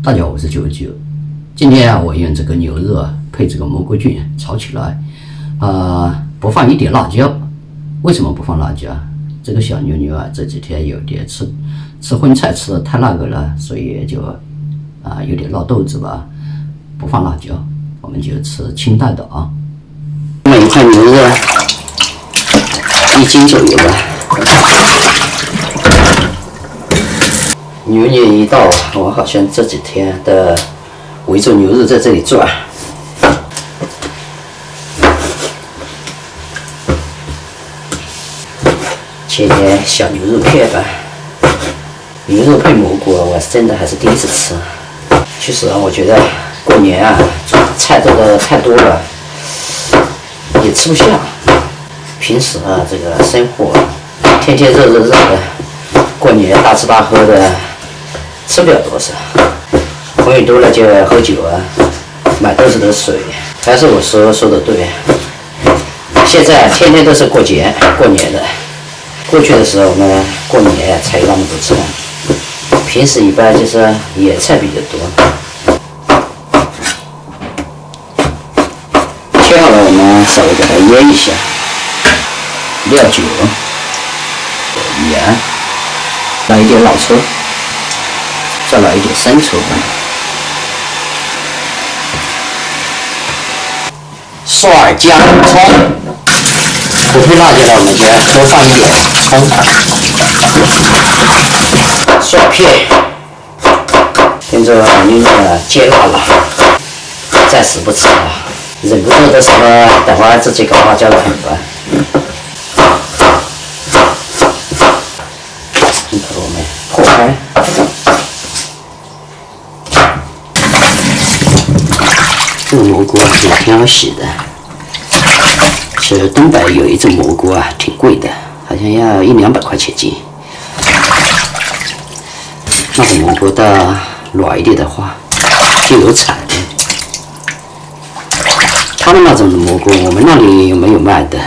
大家好，我是99。今天啊，我用这个牛肉啊配这个蘑菇菌炒起来，不放一点辣椒。为什么不放辣椒？这个小牛牛啊，这几天有点吃荤菜吃的太那个了，所以就有点闹肚子吧。不放辣椒，我们就吃清淡的啊。那么一块牛肉1斤左右吧。牛年一到，我好像这几天的围着牛肉在这里转。切点小牛肉片吧。牛肉配蘑菇，我真的还是第一次吃。其实我觉得过年啊，菜做的太多了，也吃不下。平时啊，这个生活天天热的，过年大吃大喝的。吃不了多少，朋友多了就喝酒啊，买豆子的水。还是我说的对，现在天天都是过年的。过去的时候呢，过年才有那么多菜，平时一般就是野菜比较多。切好了，我们稍微给它腌一下，料酒、盐，来一点老抽。再来一点生抽，蒜、姜、葱，不配辣椒了，我们就多放一点葱、蒜片，跟着牛肉煎辣了，暂时不吃了，忍不住的时候，等会儿自己搞辣椒粉吧。镜头我们破开。这个蘑菇啊也挺好洗的。其实东北有一种蘑菇啊，挺贵的，好像要100-200块钱斤。那种蘑菇的软一点的话，就有产的。他们那种蘑菇，我们那里有没有卖的？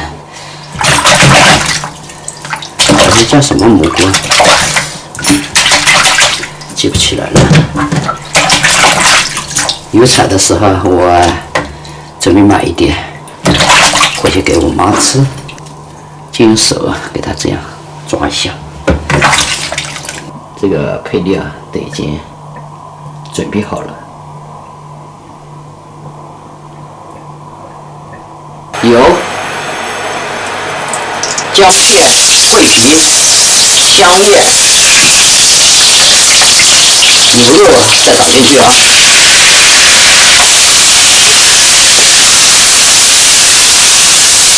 这叫什么蘑菇？记不起来了。有产的时候，我准备买一点，回去给我妈吃。就用手给她这样抓一下。这个配料都已经准备好了，油、姜片、桂皮、香叶、牛肉再倒进去啊。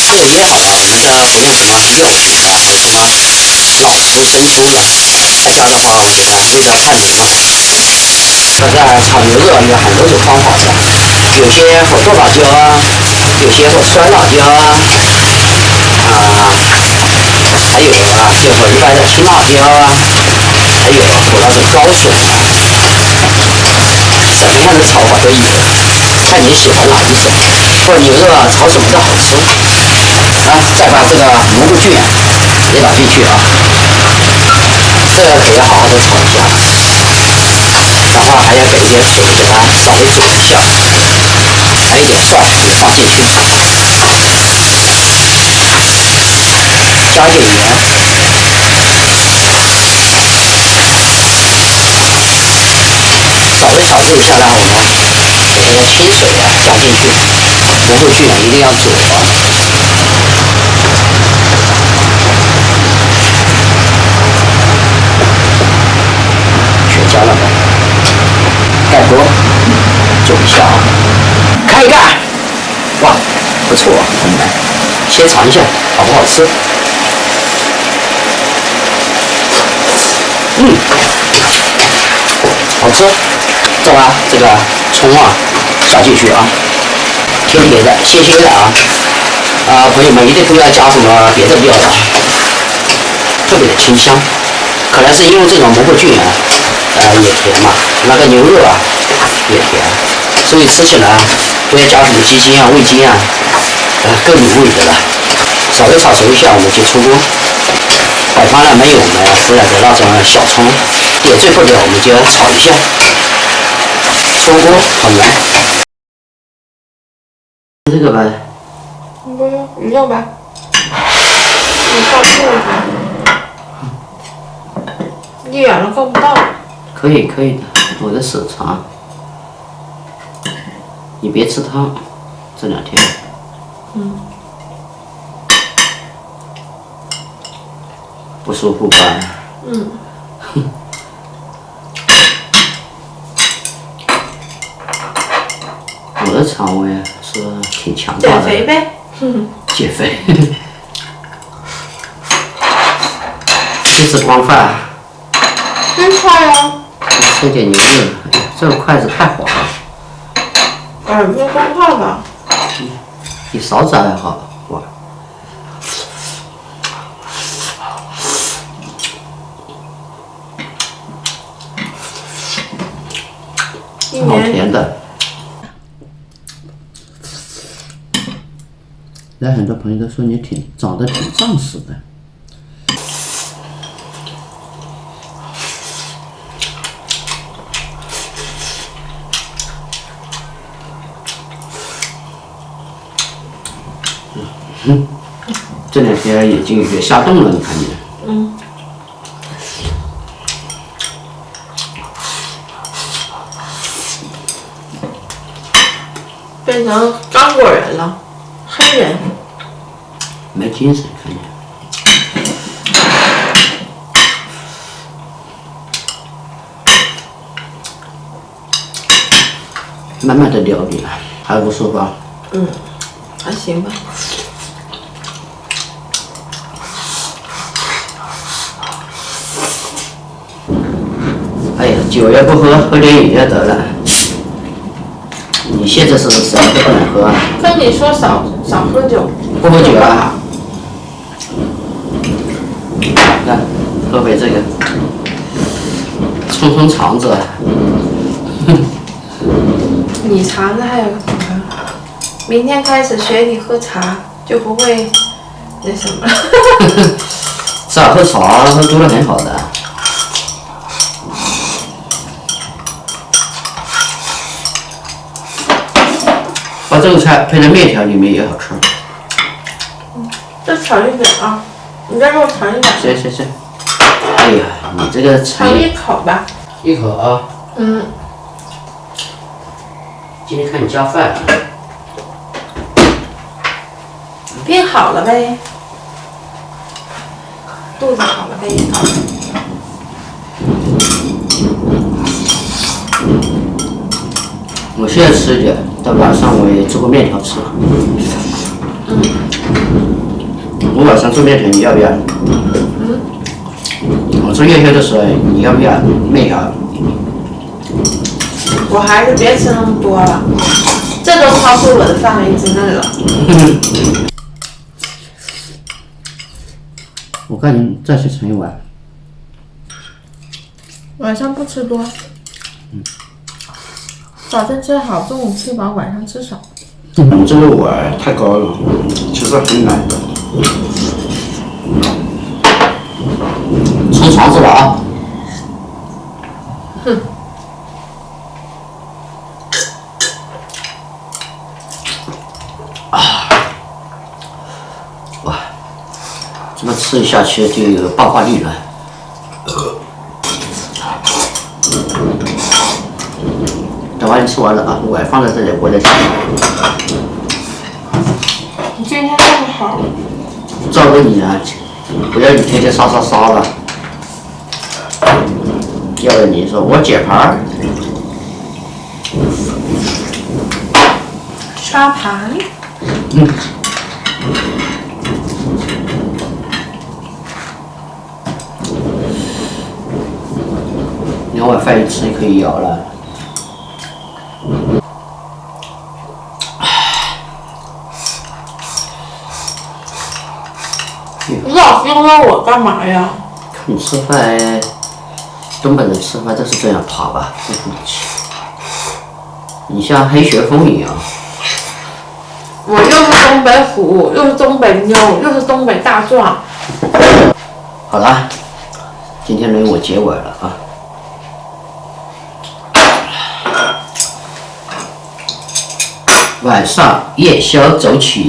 肉腌好了，我们就不用什么料酒啊，或什么老抽、生抽了。再加的话，给它兑到菜里头。现在炒牛肉有很多种方法的，有些火剁辣椒啊，有些会酸辣椒啊，还有就我一般的青辣椒啊，还有那种高水啊，什么样的炒法都有，看你喜欢哪一种。做牛肉啊，炒什么都好吃。再把这个蘑菇菌也打进去啊，这个可要好好的炒一下，然后还要给一点水给它稍微煮一下，还有一点蒜也放进去，加一点盐，稍微炒制一下呢，我们给一点清水加进去，蘑菇菌一定要煮啊。加了吧，盖锅，煮一下啊，开盖，哇，不错，朋友们，先尝一下好不好吃？好吃。再把这个葱啊下进去啊，甜甜的、鲜鲜的啊，朋友们一定不要加什么别的料的，特别的清香。可能是因为这种蘑菇菌啊。也甜嘛，那个牛肉啊也甜，所以吃起来不要加什么鸡精啊、味精啊，够有味的了。稍微炒熟一下，我们就出锅。摆盘了没有？我们撕了的那种小葱，点缀不了，我们就要炒一下。火锅好难。这个吧。不用，你用吧。你放肚子，你远了够不到。可以的，我的手长。你别吃汤，这2天。不舒服吧？我的肠胃是挺强大的。减肥呗。减肥。吃光饭。真快呀！吃点牛肉。哎呀，这个筷子太滑了。不用光饭吧？比勺子还好，哇！好甜的。那很多朋友都说你长得挺壮实的。这2天眼睛也下动了，你看你。变成刚果人了，黑人。没精神，看见。慢慢的疗愈，还不舒服吧？还行吧。哎呀，酒也不喝，喝点饮料得了。你现在是什么都不能喝啊？跟你说少喝酒。不喝酒啊？来，喝杯这个，冲肠子。你肠子还有个什么？明天开始学你喝茶，就不会那什么了。少喝茶，喝多了很好的。把这个菜配在面条里面也好吃。再尝一点啊！你再给我尝一点。行。哎呀，你这个尝一口吧。一口啊。今天看你加饭。病好了呗，肚子好了呗。我现在吃一点，到晚上我也做个面条吃。我晚上做面条，你要不要？我做夜宵的时候，你要不要面条？我还是别吃那么多了，这都超出我的范围之内了。我看你再去盛一碗。晚上不吃多。早晨吃好，中午吃饱，晚上吃少。你这个碗太高了，其实很难的。冲肠子了啊！哇，这么吃下去就有爆发力了。等会你吃完了啊，碗放在这里，我再吃。你今天这么好。照顾你啊，不要你天天刷了。要不你说我解盘。刷盘。2碗饭一吃就可以咬了。你老盯着我干嘛呀？看你吃饭，东北人吃饭都是这样爬吧，不服气。你像黑旋风一样。我又是东北虎，又是东北妞，又是东北大壮。好了，今天轮我结尾了啊。晚上夜宵走起。